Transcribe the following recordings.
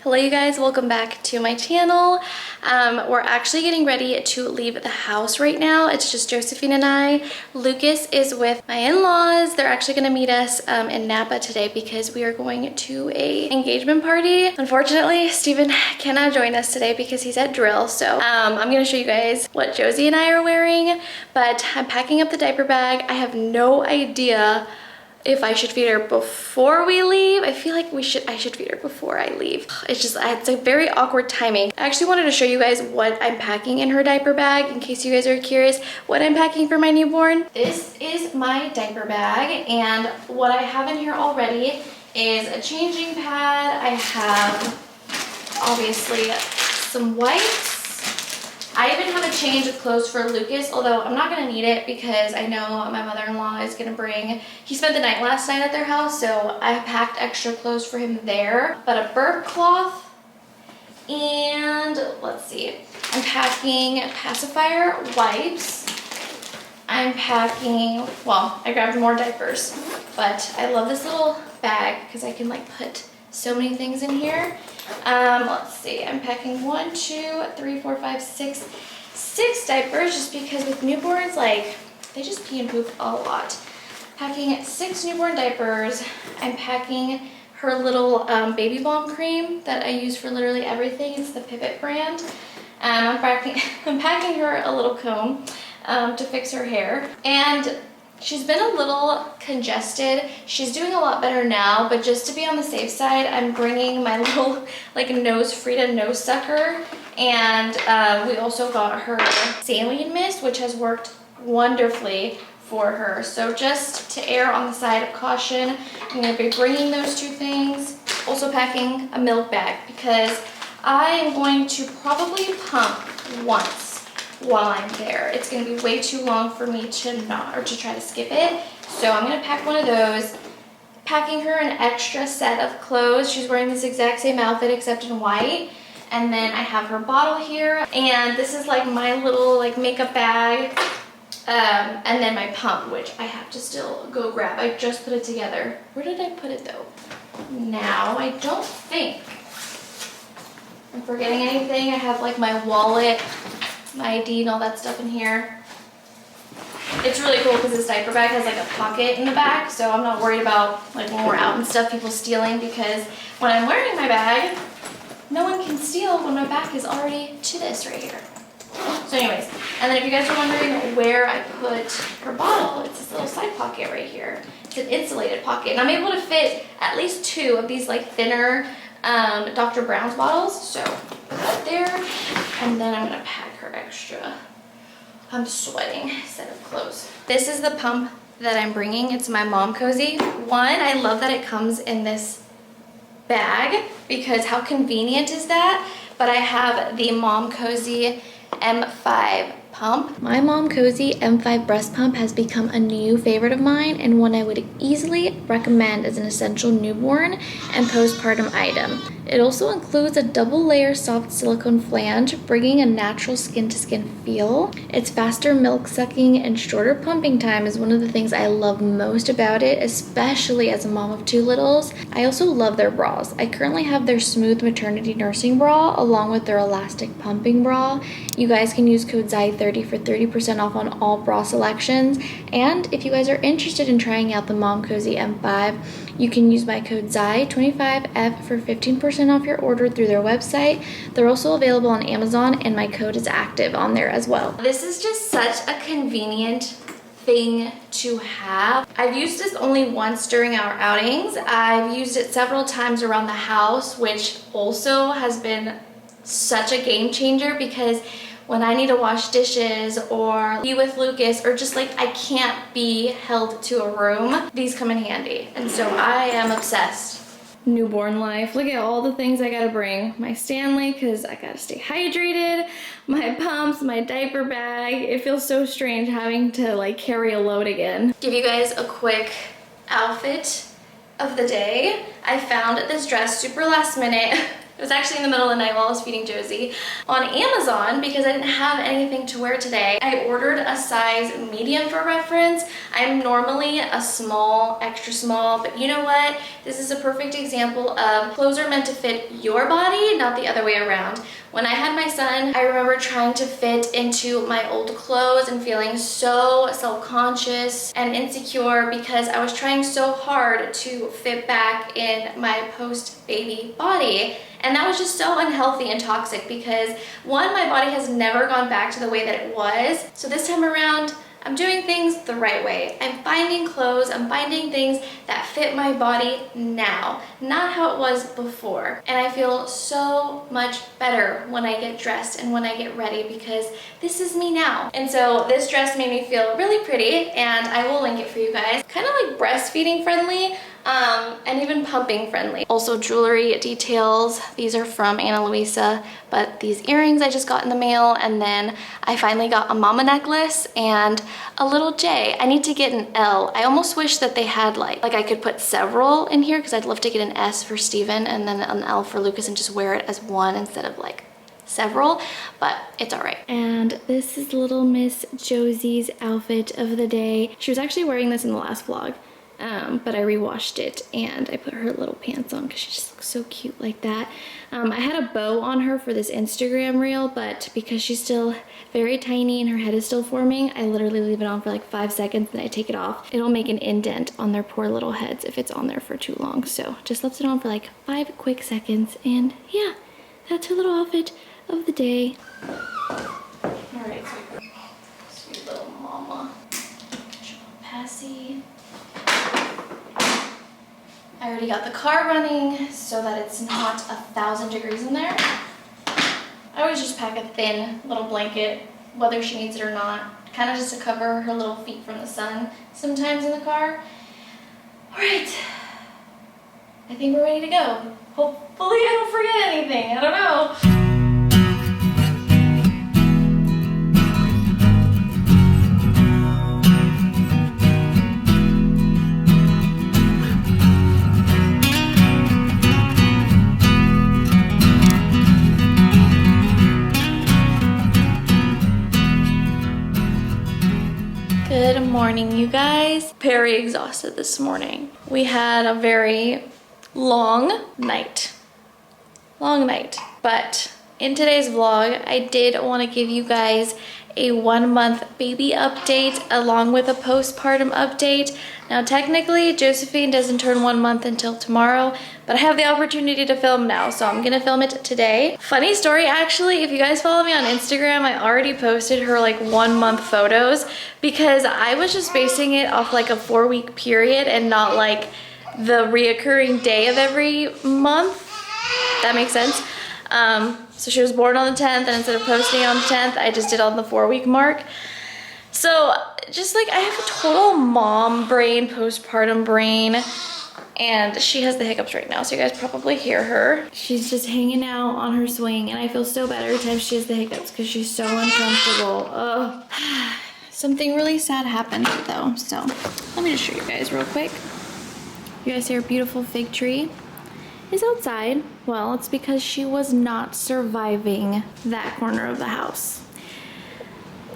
Hello you guys, welcome back to my channel. We're actually getting ready to leave the house right now. It's just Josephine and I. Lucas is with my in-laws. They're actually gonna meet us in Napa today because we are going to a engagement party. Unfortunately, Steven cannot join us today because he's at drill. So I'm gonna show you guys what Josie and I are wearing, but I'm packing up the diaper bag. I have no idea if I should feed her before we leave. I feel like I should feed her before I leave. It's a very awkward timing. I actually wanted to show you guys what I'm packing in her diaper bag in case you guys are curious what I'm packing for my newborn. This is my diaper bag, and what I have in here already is a changing pad. I have obviously some wipes. I even have a change of clothes for Lucas, although I'm not gonna need it because I know my mother-in-law is gonna bring, he spent the night last night at their house, so I packed extra clothes for him there. But a burp cloth, and let's see, I'm packing pacifier wipes. I'm packing, well, I grabbed more diapers, but I love this little bag because I can like put so many things in here. Let's see, I'm packing 6 diapers just because with newborns, like, they just pee and poop a lot. Packing 6 newborn diapers. I'm packing her little baby balm cream that I use for literally everything. It's the Pivot brand. I'm packing her a little comb to fix her hair. And she's been a little congested. She's doing a lot better now, but just to be on the safe side, I'm bringing my little like Frida nose sucker. And we also got her saline mist, which has worked wonderfully for her. So just to err on the side of caution, I'm gonna be bringing those 2 things. Also packing a milk bag because I am going to probably pump once while I'm there. It's gonna be way too long for me to try to skip it. So I'm gonna pack one of those. Packing her an extra set of clothes. She's wearing this exact same outfit except in white. And then I have her bottle here. And this is like my little like makeup bag. And then my pump, which I have to still go grab. I just put it together. Where did I put it though? Now, I don't think I'm forgetting anything. I have like my wallet, my ID and all that stuff in here. It's really cool because this diaper bag has like a pocket in the back, so I'm not worried about like when we're out and stuff, people stealing, because when I'm wearing my bag, no one can steal when my back is already to this right here. So anyways, and then if you guys are wondering where I put her bottle, it's this little side pocket right here. It's an insulated pocket, and I'm able to fit at least 2 of these like thinner Dr. Brown's bottles. So put that there, and then I'm gonna pack her extra, I'm sweating, set of clothes. This is the pump that I'm bringing. It's my mom cozy. One, I love that it comes in this bag because how convenient is that? But I have the Mom Cozy M5 pump. My Mom Cozy M5 breast pump has become a new favorite of mine and one I would easily recommend as an essential newborn and postpartum item. It also includes a double layer soft silicone flange, bringing a natural skin to skin feel. Its faster milk sucking and shorter pumping time is one of the things I love most about it, especially as a mom of 2 littles. I also love their bras. I currently have their smooth maternity nursing bra along with their elastic pumping bra. You guys can use code ZAI30 for 30% off on all bra selections. And if you guys are interested in trying out the Mom Cozy M5, you can use my code ZAI25F for 15% off your order through their website. They're also available on Amazon, and my code is active on there as well. This is just such a convenient thing to have. I've used this only once during our outings. I've used it several times around the house, which also has been such a game changer because when I need to wash dishes or be with Lucas or just like I can't be held to a room, these come in handy. And so I am obsessed. Newborn life. Look at all the things I gotta bring. My Stanley, because I gotta stay hydrated, my pumps, my diaper bag. It feels so strange having to like carry a load again. Give you guys a quick outfit of the day. I found this dress super last minute. was actually in the middle of the night while I was feeding Josie. On Amazon, because I didn't have anything to wear today, I ordered a size medium for reference. I'm normally a small, extra small, but you know what? This is a perfect example of clothes are meant to fit your body, not the other way around. When I had my son, I remember trying to fit into my old clothes and feeling so self-conscious and insecure because I was trying so hard to fit back in my post-baby body. And that was just so unhealthy and toxic because one, my body has never gone back to the way that it was. So this time around, I'm doing things the right way. I'm finding clothes, I'm finding things that fit my body now, not how it was before. And I feel so much better when I get dressed and when I get ready because this is me now. And so this dress made me feel really pretty, and I will link it for you guys. Kind of like breastfeeding friendly, and even pumping friendly. Also jewelry details. These are from Ana Luisa, but these earrings I just got in the mail, and then I finally got a mama necklace and a little J. I need to get an L. I almost wish that they had like I could put several in here because I'd love to get an S for Steven and then an L for Lucas and just wear it as one instead of like several, but it's all right. And this is little Miss Josie's outfit of the day. She was actually wearing this in the last vlog. But I rewashed it and I put her little pants on because she just looks so cute like that. I had a bow on her for this Instagram reel, but because she's still very tiny and her head is still forming, I literally leave it on for like 5 seconds and I take it off. It'll make an indent on their poor little heads if it's on there for too long. So just left it on for like 5 quick seconds, and yeah, that's her little outfit of the day. All right, sweet little mama. Passy. I already got the car running so that it's not 1,000 degrees in there. I always just pack a thin little blanket, whether she needs it or not, kind of just to cover her little feet from the sun sometimes in the car. All right, I think we're ready to go. Hopefully I don't forget anything, I don't know. Good morning, you guys. Very exhausted this morning. We had a very long night. But in today's vlog, I did want to give you guys a 1-month baby update along with a postpartum update. Now technically Josephine doesn't turn 1 month until tomorrow, but I have the opportunity to film now, so I'm gonna film it today. Funny story actually, if you guys follow me on Instagram, I already posted her like 1 month photos because I was just basing it off like a 4-week period and not like the reoccurring day of every month. That makes sense. So she was born on the 10th, and instead of posting on the 10th, I just did on the 4-week mark. So just like I have a total mom brain, postpartum brain, and she has the hiccups right now, so you guys probably hear her. She's just hanging out on her swing, and I feel so bad every time she has the hiccups because she's so uncomfortable. Ugh. Something really sad happened though, so let me just show you guys real quick. You guys see our beautiful fig tree is outside. Well, it's because she was not surviving that corner of the house.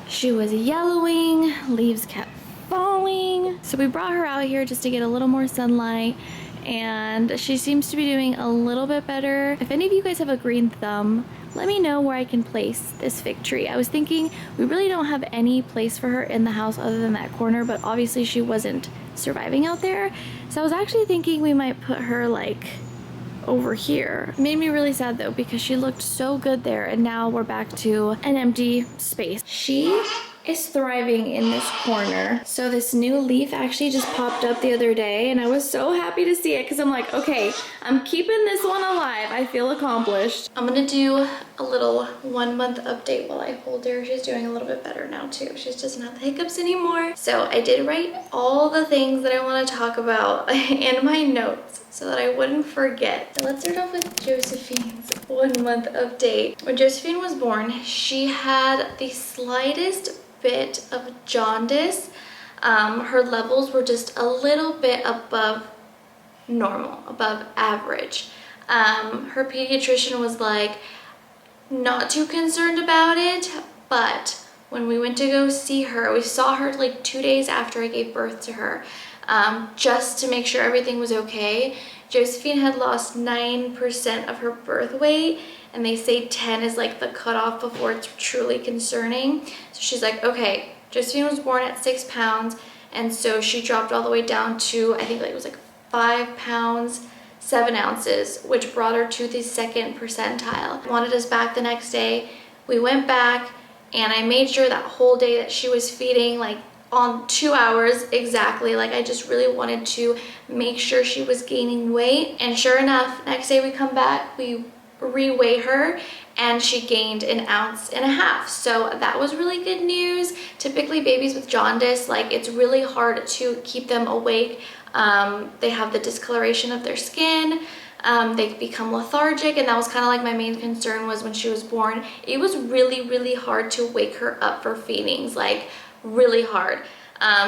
She was yellowing, leaves kept falling. So we brought her out here just to get a little more sunlight, and she seems to be doing a little bit better. If any of you guys have a green thumb, let me know where I can place this fig tree. I was thinking we really don't have any place for her in the house other than that corner, but obviously she wasn't surviving out there. So I was actually thinking we might put her like over here. It made me really sad though because she looked so good there, and now we're back to an empty space. She is thriving in this corner. So this new leaf actually just popped up the other day, and I was so happy to see it because I'm like, okay, I'm keeping this one alive. I feel accomplished. I'm gonna do a little 1 month update while I hold her. She's doing a little bit better now too. She doesn't have the hiccups anymore. So I did write all the things that I want to talk about in my notes so that I wouldn't forget. Let's start off with Josephine's 1 month update. When Josephine was born, she had the slightest bit of jaundice. Her levels were just a little bit above normal, above average. Her pediatrician was like not too concerned about it, but when we went to go see her, we saw her like 2 days after I gave birth to her, just to make sure everything was okay. Josephine had lost 9% of her birth weight, and they say 10 is like the cutoff before it's truly concerning. So she's like, okay, Josephine was born at 6 pounds, and so she dropped all the way down to, I think like it was like 5 pounds, 7 ounces, which brought her to the 2nd percentile. Wanted us back the next day. We went back, and I made sure that whole day that she was feeding like on 2 hours exactly. Like I just really wanted to make sure she was gaining weight. And sure enough, next day we come back, we reweigh her, and she gained 1.5 ounces. So that was really good news. Typically babies with jaundice, like it's really hard to keep them awake. They have the discoloration of their skin. They become lethargic, and that was kind of like my main concern was when she was born. It was really hard to wake her up for feedings, like really hard.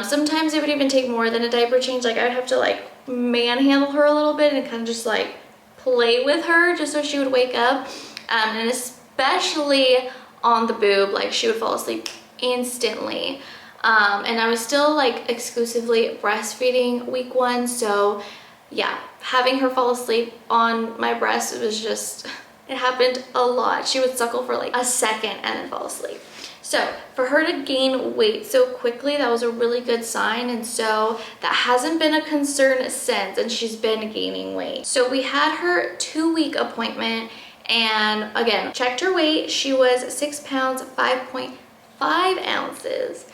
Sometimes it would even take more than a diaper change. Like I would have to like manhandle her a little bit and kind of just like play with her just so she would wake up. And especially on the boob, like she would fall asleep instantly. And I was still like exclusively breastfeeding week 1, so yeah, having her fall asleep on my breast, it was just, it happened a lot. She would suckle for like a second and then fall asleep. So for her to gain weight so quickly, that was a really good sign, and so that hasn't been a concern since, and she's been gaining weight. So we had her 2-week appointment, and again, checked her weight. She was 6 pounds, 5.5 ounces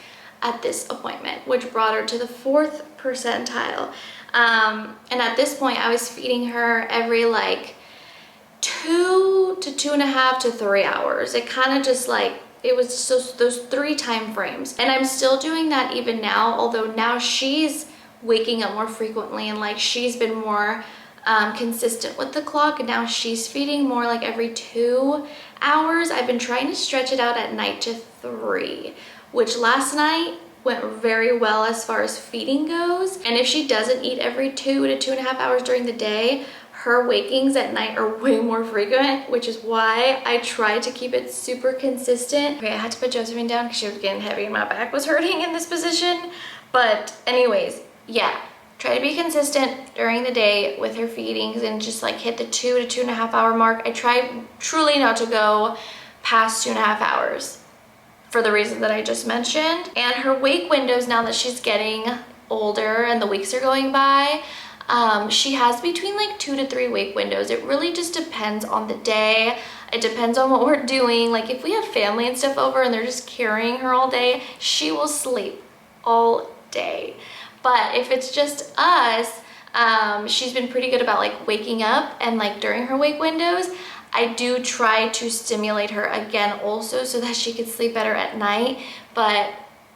at this appointment, which brought her to the 4th percentile. And at this point, I was feeding her every like 2 to 2.5 to 3 hours. It kind of just like, it was just those 3 time frames. And I'm still doing that even now, although now she's waking up more frequently, and like she's been more consistent with the clock, and now she's feeding more like every 2 hours. I've been trying to stretch it out at night to 3, which last night went very well as far as feeding goes. And if she doesn't eat every 2 to 2.5 hours during the day, her wakings at night are way more frequent, which is why I try to keep it super consistent. Okay, I had to put Josephine down because she was getting heavy and my back was hurting in this position. But anyways, yeah, try to be consistent during the day with her feedings and just like hit the 2 to 2.5 hour mark. I try truly not to go past 2.5 hours for the reason that I just mentioned. And her wake windows, now that she's getting older and the weeks are going by, she has between like 2 to 3 wake windows. It really just depends on the day. It depends on what we're doing. Like if we have family and stuff over and they're just carrying her all day, she will sleep all day. But if it's just us, she's been pretty good about like waking up, and like during her wake windows, I do try to stimulate her again also so that she could sleep better at night. But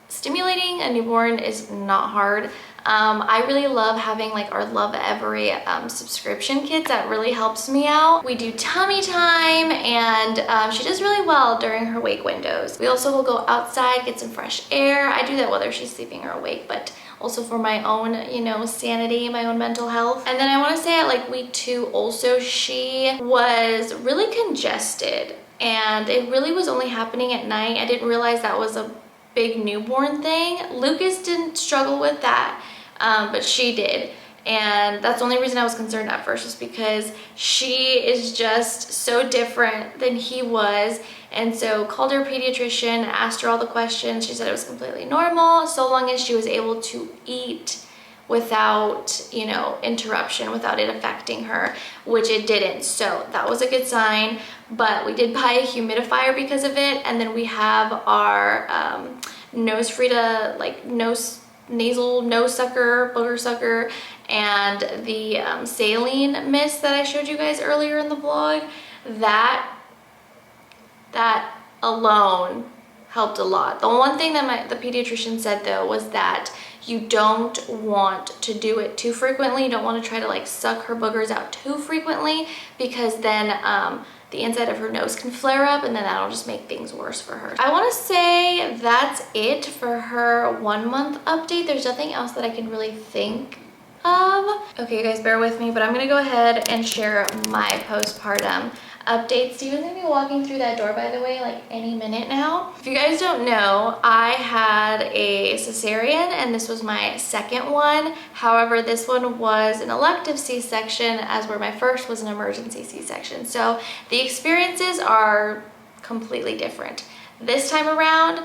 stimulating a newborn is not hard. I really love having like our Love Every subscription kits. That really helps me out. We do tummy time, and she does really well during her wake windows. We also will go outside, get some fresh air. I do that whether she's sleeping or awake, but also for my own, you know, sanity, my own mental health. And then I want to say at like week 2 also, she was really congested, and it really was only happening at night. I didn't realize that was a big newborn thing. Lucas didn't struggle with that, but she did. And that's the only reason I was concerned at first, is because she is just so different than he was. And so called her pediatrician, asked her all the questions. She said it was completely normal so long as she was able to eat without, you know, interruption, without it affecting her, which it didn't. So that was a good sign. But we did buy a humidifier because of it. And then we have our nose Frida, like nasal nose sucker, booger sucker, and the saline mist that I showed you guys earlier in the vlog. That alone helped a lot. The one thing that the pediatrician said though was that you don't want to do it too frequently. You don't want to try to like suck her boogers out too frequently, because then the inside of her nose can flare up, and then that'll just make things worse for her. I want to say that's it for her 1 month update. There's nothing else that I can really think Okay, you guys bear with me, but I'm gonna go ahead and share my postpartum update. Steven's gonna be walking through that door, by the way, like any minute now. If you guys don't know, I had a cesarean and this was my second one. However, this one was an elective C-section, as where my first was an emergency C-section. So the experiences are completely different. This time around,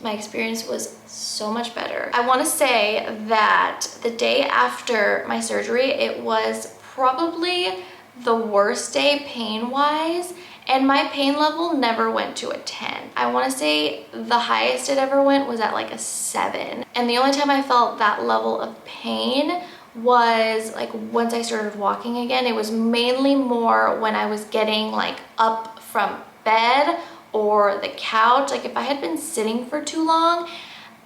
my experience was so much better. I want to say that the day after my surgery, it was probably the worst day pain-wise, and my pain level never went to a 10. I want to say the highest it ever went was at like a 7. And the only time I felt that level of pain was like once I started walking again. It was mainly more when I was getting like up from bed or the couch. Like if I had been sitting for too long,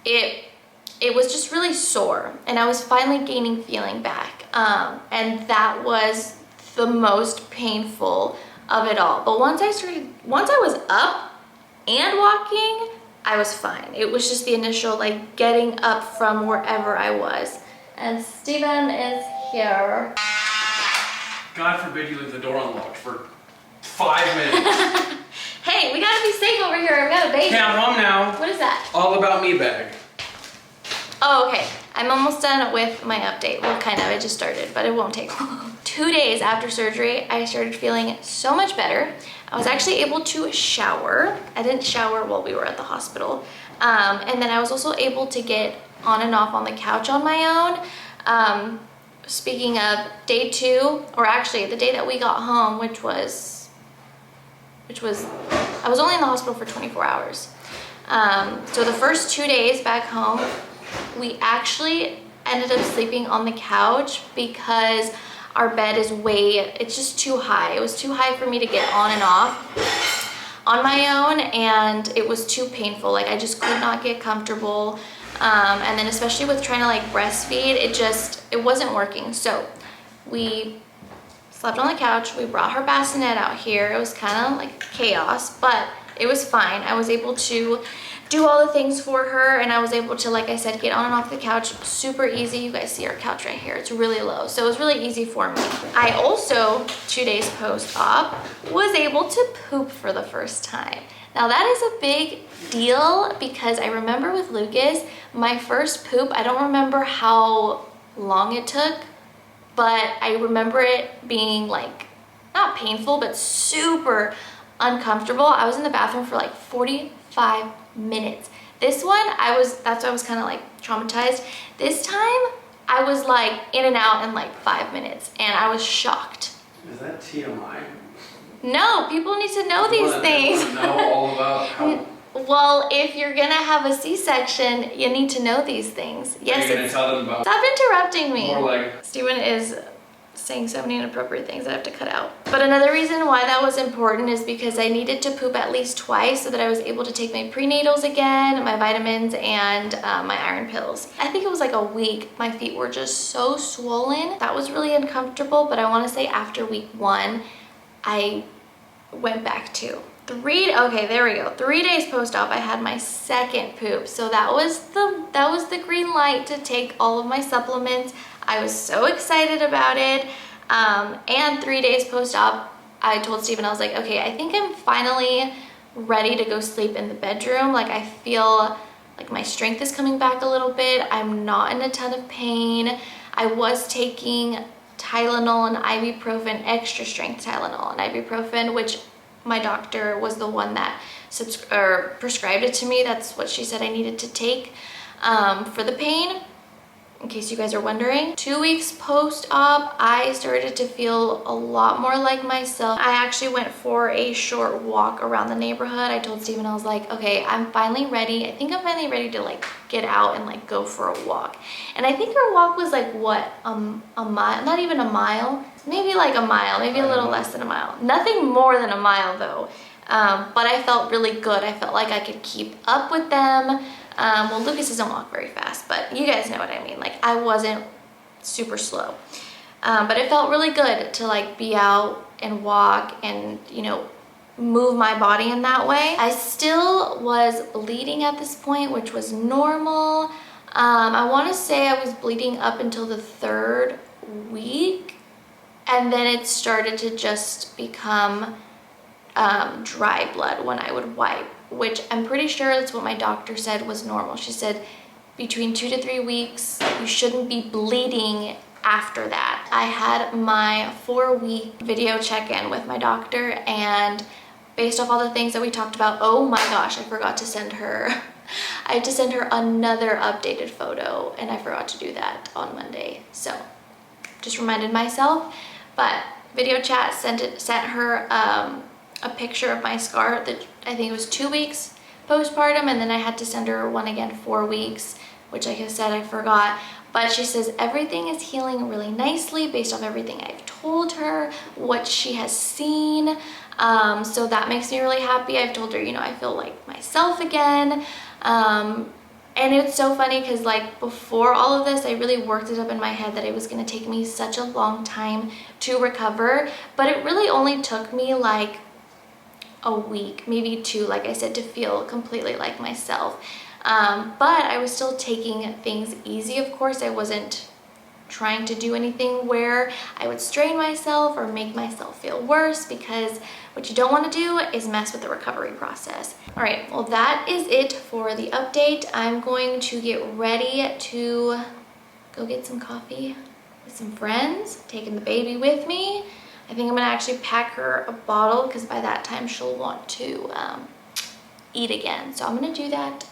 it was just really sore, and I was finally gaining feeling back, and that was the most painful of it all. But once I was up and walking, I was fine. It was just the initial like getting up from wherever I was. And Steven is here. God forbid you leave the door unlocked for 5 minutes. Hey, we gotta be safe over here. We got a baby. Okay, I'm home now. What is that? All about me bag. Oh, okay. I'm almost done with my update. Well, kind of. I just started, but it won't take long. 2 days after surgery, I started feeling so much better. I was actually able to shower. I didn't shower while we were at the hospital. And then I was also able to get on and off on the couch on my own. Speaking of day 2, or actually the day that we got home, which was, I was only in the hospital for 24 hours. So the first 2 days back home, we actually ended up sleeping on the couch because our bed is it's just too high. It was too high for me to get on and off on my own, and it was too painful. Like I just could not get comfortable. And then especially with trying to like breastfeed, it wasn't working. So we slept on the couch. We brought her bassinet out here. It was kind of like chaos, but it was fine. I was able to do all the things for her, and I was able to, like I said, get on and off the couch super easy. You guys see our couch right here. It's really low, so it was really easy for me. I also, 2 days post-op, was able to poop for the first time. Now that is a big deal because I remember with Lucas, my first poop, I don't remember how long it took, but I remember it being like, not painful, but super uncomfortable. I was in the bathroom for like 45 minutes. This one, that's why I was kind of like traumatized. This time, I was like in and out in like 5 minutes, and I was shocked. Is that TMI? No, people need to know these things. Know all about how... Well, if you're gonna have a C-section, you need to know these things. Yes. Are you gonna tell them about... Stop interrupting me. More like... Steven is saying so many inappropriate things I have to cut out. But another reason why that was important is because I needed to poop at least twice so that I was able to take my prenatals again, my vitamins, and my iron pills. I think it was like a week. My feet were just so swollen. That was really uncomfortable, but I want to say after week 1, I went back to 3 days post-op, I had my second poop. So that was the green light to take all of my supplements. I was so excited about it. And 3 days post-op, I told Steven, I was like, okay, I think I'm finally ready to go sleep in the bedroom. Like I feel like my strength is coming back a little bit. I'm not in a ton of pain. I was taking Tylenol and ibuprofen, extra strength Tylenol and ibuprofen, which my doctor was the one that prescribed it to me. That's what she said I needed to take for the pain. In case you guys are wondering, 2 weeks post-op, I started to feel a lot more like myself. I actually went for a short walk around the neighborhood. I told Steven, I was like, okay, I'm finally ready. I think I'm finally ready to like get out and like go for a walk. And I think our walk was like what, a mile, not even a mile, maybe like a mile, maybe a little less than a mile. Nothing more than a mile though. But I felt really good. I felt like I could keep up with them. Well, Lucas doesn't walk very fast, but you guys know what I mean. Like I wasn't super slow, but it felt really good to like be out and walk and, you know, move my body in that way. I still was bleeding at this point, which was normal. I want to say I was bleeding up until the 3rd week, and then it started to just become dry blood when I would wipe, which I'm pretty sure that's what my doctor said was normal. She said between 2 to 3 weeks, you shouldn't be bleeding after that. I had my 4-week video check-in with my doctor, and based off all the things that we talked about, oh my gosh, I forgot to send her. I had to send her another updated photo, and I forgot to do that on Monday. So just reminded myself. But video chat sent her a picture of my scar that I think it was 2 weeks postpartum, and then I had to send her one again 4 weeks, which like I said, I forgot. But she says everything is healing really nicely based off everything I've told her, what she has seen. So that makes me really happy. I've told her, you know, I feel like myself again. And it's so funny because like before all of this, I really worked it up in my head that it was going to take me such a long time to recover. But it really only took me like a week, maybe 2, like I said, to feel completely like myself. But I was still taking things easy. Of course, I wasn't trying to do anything where I would strain myself or make myself feel worse, because what you don't want to do is mess with the recovery process. All right, well, that is it for the update. I'm going to get ready to go get some coffee with some friends, taking the baby with me. I think I'm gonna actually pack her a bottle because by that time she'll want to eat again. So I'm gonna do that